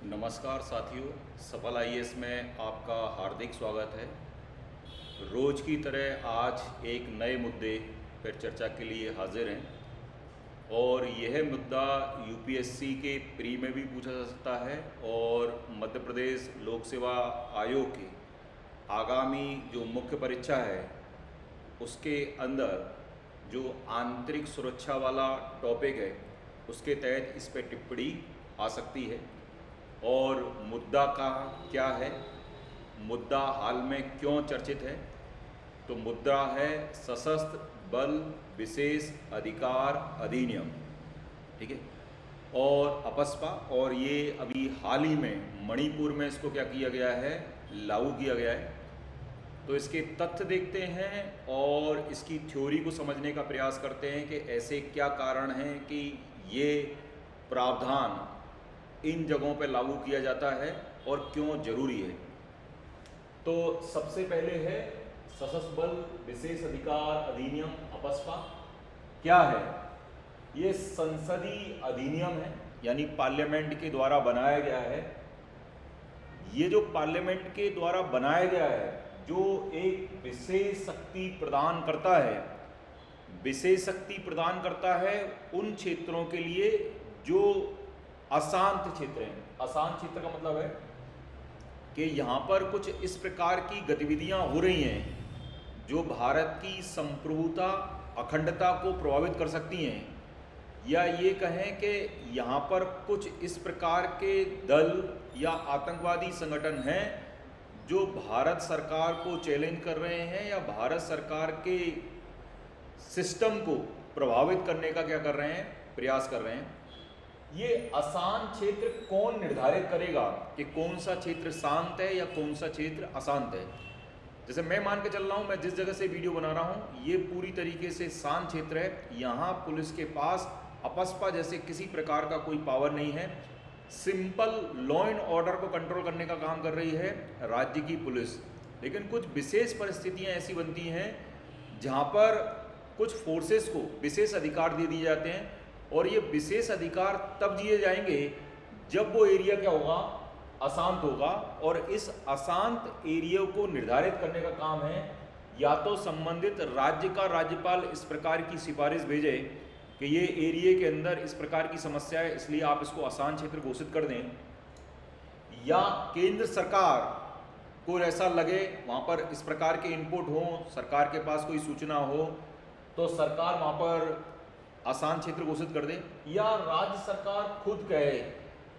नमस्कार साथियों, सफल आईएएस में आपका हार्दिक स्वागत है। रोज की तरह आज एक नए मुद्दे पर चर्चा के लिए हाजिर हैं और यह मुद्दा यूपीएससी के प्री में भी पूछा जा सकता है और मध्य प्रदेश लोक सेवा आयोग की आगामी जो मुख्य परीक्षा है उसके अंदर जो आंतरिक सुरक्षा वाला टॉपिक है उसके तहत इस पर टिप्पणी आ सकती है। और मुद्दा का क्या है, मुद्दा हाल में क्यों चर्चित है, तो मुद्दा है सशस्त्र बल विशेष अधिकार अधिनियम, ठीक है, और अपस्पा। और ये अभी हाल ही में मणिपुर में इसको क्या किया गया है, लागू किया गया है। तो इसके तथ्य देखते हैं और इसकी थ्योरी को समझने का प्रयास करते हैं कि ऐसे क्या कारण हैं कि ये प्रावधान इन जगहों पर लागू किया जाता है और क्यों जरूरी है। तो सबसे पहले है सशस्त्र बल विशेष अधिकार अधिनियम अपस्पा। क्या है ये? संसदीय अधिनियम है, यानी पार्लियामेंट के द्वारा बनाया गया है। ये जो पार्लियामेंट के द्वारा बनाया गया है जो एक विशेष शक्ति प्रदान करता है, विशेष शक्ति प्रदान करता है उन क्षेत्रों के लिए जो अशांत क्षेत्र हैं। अशांत क्षेत्र का मतलब है कि यहाँ पर कुछ इस प्रकार की गतिविधियाँ हो रही हैं जो भारत की संप्रभुता अखंडता को प्रभावित कर सकती हैं, या ये कहें कि यहाँ पर कुछ इस प्रकार के दल या आतंकवादी संगठन हैं जो भारत सरकार को चैलेंज कर रहे हैं या भारत सरकार के सिस्टम को प्रभावित करने का क्या कर रहे हैं, प्रयास कर रहे हैं। ये अशांत क्षेत्र कौन निर्धारित करेगा कि कौन सा क्षेत्र शांत है या कौन सा क्षेत्र अशांत है? जैसे मैं मान के चल रहा हूँ, मैं जिस जगह से वीडियो बना रहा हूँ ये पूरी तरीके से शांत क्षेत्र है। यहाँ पुलिस के पास अपस्पा जैसे किसी प्रकार का कोई पावर नहीं है। सिंपल लॉ एंड ऑर्डर को कंट्रोल करने का काम कर रही है राज्य की पुलिस। लेकिन कुछ विशेष परिस्थितियाँ ऐसी बनती हैं जहाँ पर कुछ फोर्सेस को विशेष अधिकार दे दिए जाते हैं और ये विशेष अधिकार तब दिए जाएंगे जब वो एरिया क्या होगा, अशांत होगा। और इस अशांत एरिया को निर्धारित करने का काम है या तो संबंधित राज्य का राज्यपाल इस प्रकार की सिफारिश भेजे कि ये एरिया के अंदर इस प्रकार की समस्या है इसलिए आप इसको अशांत क्षेत्र घोषित कर दें, या केंद्र सरकार को ऐसा लगे वहाँ पर इस प्रकार के इनपुट हो, सरकार के पास कोई सूचना हो तो सरकार वहाँ पर अशांत क्षेत्र घोषित कर दे, या राज्य सरकार खुद कहे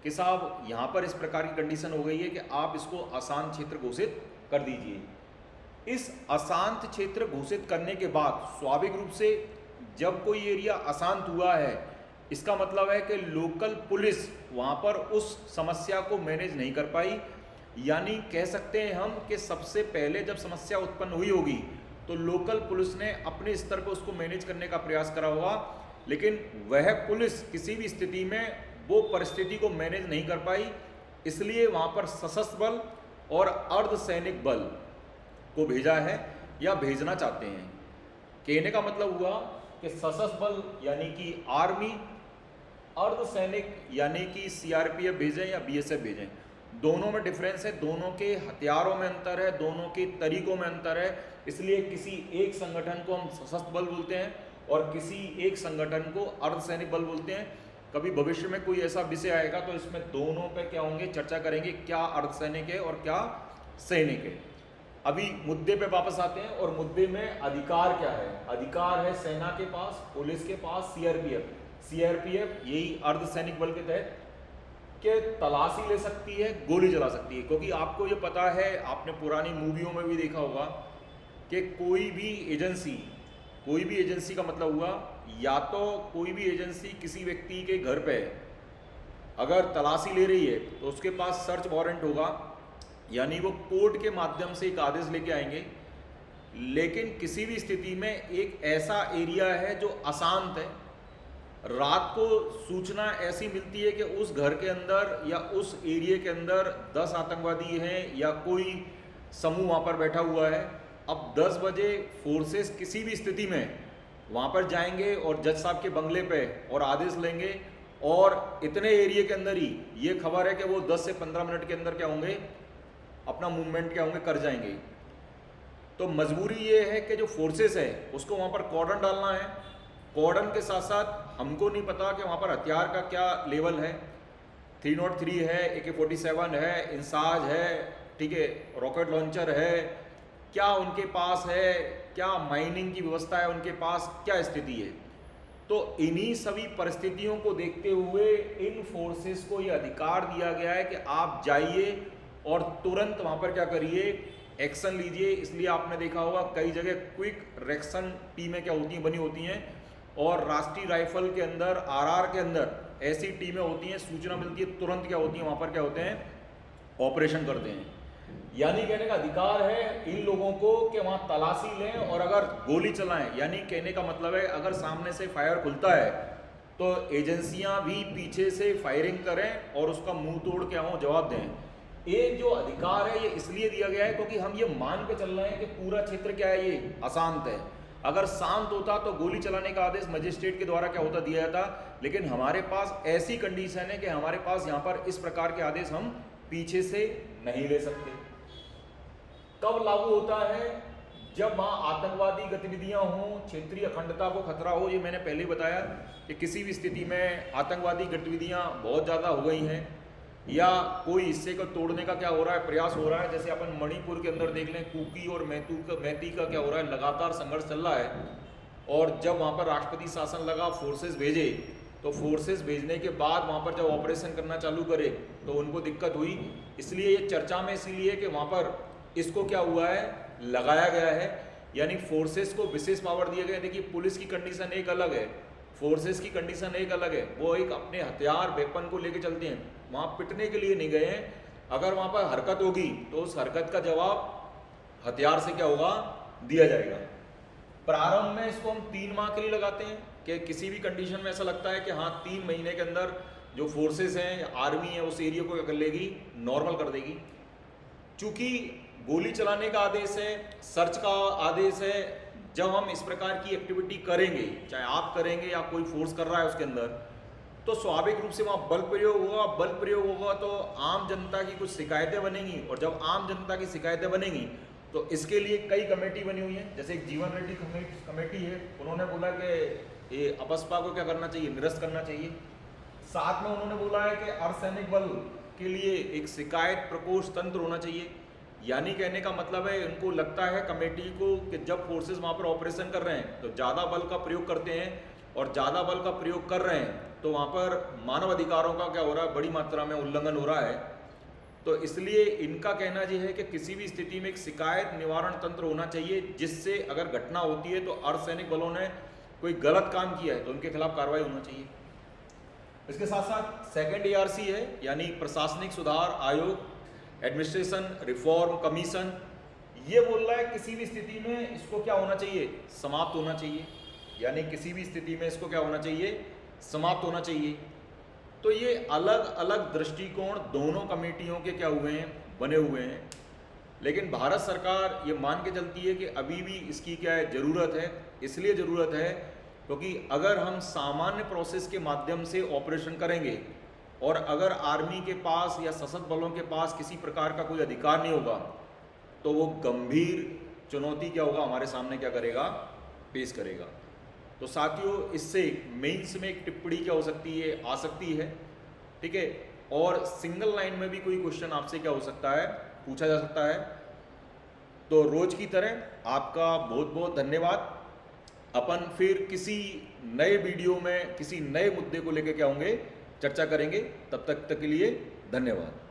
कि साहब यहाँ पर इस प्रकार की कंडीशन हो गई है कि आप इसको अशांत क्षेत्र घोषित कर दीजिए। इस अशांत क्षेत्र घोषित करने के बाद स्वाभाविक रूप से जब कोई एरिया अशांत हुआ है इसका मतलब है कि लोकल पुलिस वहाँ पर उस समस्या को मैनेज नहीं कर पाई। यानी कह सकते हैं हम कि सबसे पहले जब समस्या उत्पन्न हुई होगी तो लोकल पुलिस ने अपने स्तर पर उसको मैनेज करने का प्रयास करा होगा, लेकिन वह पुलिस किसी भी स्थिति में वो परिस्थिति को मैनेज नहीं कर पाई। इसलिए वहाँ पर सशस्त्र बल और अर्धसैनिक बल को भेजा है या भेजना चाहते हैं। कहने का मतलब हुआ कि सशस्त्र बल यानी कि आर्मी, अर्धसैनिक यानी कि सीआरपीएफ भेजें या बीएसएफ भेजें। दोनों में डिफरेंस है, दोनों के हथियारों में अंतर है, दोनों के तरीकों में अंतर है। इसलिए किसी एक संगठन को हम सशस्त्र बल बोलते हैं और किसी एक संगठन को अर्धसैनिक बल बोलते हैं। कभी भविष्य में कोई ऐसा विषय आएगा तो इसमें दोनों पे क्या होंगे, चर्चा करेंगे, क्या अर्धसैनिक है और क्या सैनिक है। अभी मुद्दे पे वापस आते हैं और मुद्दे में अधिकार क्या है। अधिकार है सेना के पास, पुलिस के पास, सीआरपीएफ यही अर्धसैनिक बल के तहत के तलाशी ले सकती है, गोली चला सकती है। क्योंकि आपको ये पता है, आपने पुरानी मूवियों में भी देखा होगा कि कोई भी एजेंसी का मतलब हुआ या तो कोई भी एजेंसी किसी व्यक्ति के घर पे अगर तलाशी ले रही है तो उसके पास सर्च वारंट होगा, यानी वो कोर्ट के माध्यम से एक आदेश लेके आएंगे। लेकिन किसी भी स्थिति में एक ऐसा एरिया है जो अशांत है, रात को सूचना ऐसी मिलती है कि उस घर के अंदर या उस एरिया के अंदर 10 आतंकवादी हैं या कोई समूह वहाँ पर बैठा हुआ है। अब 10 बजे फोर्सेस किसी भी स्थिति में वहाँ पर जाएंगे और जज साहब के बंगले पे और आदेश लेंगे और इतने एरिया के अंदर ही ये खबर है कि वो 10 से 15 मिनट के अंदर क्या होंगे, अपना मूवमेंट क्या होंगे, कर जाएंगे। तो मजबूरी ये है कि जो फोर्सेस है उसको वहाँ पर कॉर्डन डालना है। कॉर्डन के साथ साथ हमको नहीं पता कि वहाँ पर हथियार का क्या लेवल है, 303 है, AK-47 है, इंसाज है, ठीक है, रॉकेट लॉन्चर है, क्या उनके पास है, क्या माइनिंग की व्यवस्था है उनके पास, क्या स्थिति है। तो इन्हीं सभी परिस्थितियों को देखते हुए इन फोर्सेस को ये अधिकार दिया गया है कि आप जाइए और तुरंत वहाँ पर क्या करिए, एक्शन लीजिए। इसलिए आपने देखा होगा कई जगह क्विक रिएक्शन टीमें क्या होती हैं, बनी होती हैं, और राष्ट्रीय राइफल के अंदर, RR के अंदर ऐसी टीमें होती हैं, सूचना मिलती है तुरंत क्या होती है, वहाँ पर क्या होते हैं, ऑपरेशन करते हैं। यानी कहने का अधिकार है इन लोगों को कि वहाँ तलाशी लें और अगर गोली चलाएं, यानी कहने का मतलब है अगर सामने से फायर खुलता है तो एजेंसियां भी पीछे से फायरिंग करें और उसका मुंह तोड़ क्या हो जवाब दें। ये जो अधिकार है ये इसलिए दिया गया है क्योंकि हम ये मान के चल रहे हैं कि पूरा क्षेत्र क्या है, ये अशांत है। अगर शांत होता तो गोली चलाने का आदेश मजिस्ट्रेट के द्वारा क्या होता, दिया जाता, लेकिन हमारे पास ऐसी कंडीशन है कि हमारे पास यहाँ पर इस प्रकार के आदेश हम पीछे से नहीं ले सकते। कब लागू होता है, जब वहाँ आतंकवादी गतिविधियां हों, क्षेत्रीय अखंडता को खतरा हो। ये मैंने पहले बताया कि किसी भी स्थिति में आतंकवादी गतिविधियां बहुत ज़्यादा हो गई हैं या कोई हिस्से को तोड़ने का क्या हो रहा है, प्रयास हो रहा है। जैसे अपन मणिपुर के अंदर देख लें, कुकी और मैती का क्या हो रहा है, लगातार संघर्ष चल रहा है। और जब वहाँ पर राष्ट्रपति शासन लगा, फोर्सेस भेजे, तो फोर्सेस भेजने के बाद वहाँ पर जब ऑपरेशन करना चालू करे तो उनको दिक्कत हुई। इसलिए ये चर्चा में इसीलिए कि वहाँ पर इसको क्या हुआ है, लगाया गया है, यानी फोर्सेस को विशेष पावर दिया गया है। देखिए पुलिस की कंडीशन एक अलग है, फोर्सेस की कंडीशन एक अलग है। वो एक अपने हथियार वेपन को लेके चलते हैं, वहाँ पिटने के लिए नहीं गए हैं। अगर वहाँ पर हरकत होगी तो उस हरकत का जवाब हथियार से क्या होगा, दिया जाएगा। प्रारंभ में इसको हम 3 माह के लिए लगाते हैं कि किसी भी कंडीशन में ऐसा लगता है कि हाँ 3 महीने के अंदर जो फोर्सेस हैं या आर्मी है उस एरिया को कर लेगी, नॉर्मल कर देगी। चूंकि गोली चलाने का आदेश है, सर्च का आदेश है, जब हम इस प्रकार की एक्टिविटी करेंगे, चाहे आप करेंगे या कोई फोर्स कर रहा है उसके अंदर, तो स्वाभाविक रूप से वहाँ बल प्रयोग होगा। बल प्रयोग होगा तो आम जनता की कुछ शिकायतें बनेंगी, और जब आम जनता की शिकायतें बनेंगी तो इसके लिए कई कमेटी बनी हुई है। जैसे एक जीवन रेड्डी कमेटी है, उन्होंने बोला कि ये अपस्पा को क्या करना चाहिए, निरस्त करना चाहिए। साथ में उन्होंने बोला है कि अर्धसैनिक बल के लिए एक शिकायत प्रकोष्ठ तंत्र होना चाहिए। यानी कहने का मतलब है उनको लगता है कमेटी को कि जब फोर्सेस वहाँ पर ऑपरेशन कर रहे हैं तो ज़्यादा बल का प्रयोग करते हैं, और ज़्यादा बल का प्रयोग कर रहे हैं तो वहाँ पर मानव अधिकारों का क्या हो रहा है, बड़ी मात्रा में उल्लंघन हो रहा है। तो इसलिए इनका कहना यह है कि किसी भी स्थिति में एक शिकायत निवारण तंत्र होना चाहिए, जिससे अगर घटना होती है तो अर्धसैनिक बलों ने कोई गलत काम किया है तो उनके खिलाफ कार्रवाई होना चाहिए। इसके साथ साथ सेकंड ARC है, यानी प्रशासनिक सुधार आयोग, एडमिनिस्ट्रेशन रिफॉर्म कमीशन, ये बोल रहा है किसी भी स्थिति में इसको क्या होना चाहिए, समाप्त होना चाहिए। यानी किसी भी स्थिति में इसको क्या होना चाहिए, समाप्त होना चाहिए। तो ये अलग अलग दृष्टिकोण दोनों कमेटियों के क्या हुए हैं, बने हुए हैं। लेकिन भारत सरकार ये मान के चलती है कि अभी भी इसकी क्या है, ज़रूरत है। इसलिए ज़रूरत है क्योंकि अगर हम सामान्य प्रोसेस के माध्यम से ऑपरेशन करेंगे और अगर आर्मी के पास या सशस्त्र बलों के पास किसी प्रकार का कोई अधिकार नहीं होगा तो वो गंभीर चुनौती क्या होगा, हमारे सामने क्या करेगा, पेश करेगा। तो साथियों, इससे मेंस में एक टिप्पणी क्या हो सकती है, आ सकती है, ठीक है। और सिंगल लाइन में भी कोई क्वेश्चन आपसे क्या हो सकता है, पूछा जा सकता है। तो रोज की तरह आपका बहुत बहुत धन्यवाद। अपन फिर किसी नए वीडियो में किसी नए मुद्दे को लेकर क्या होंगे, चर्चा करेंगे। तब तक के लिए धन्यवाद।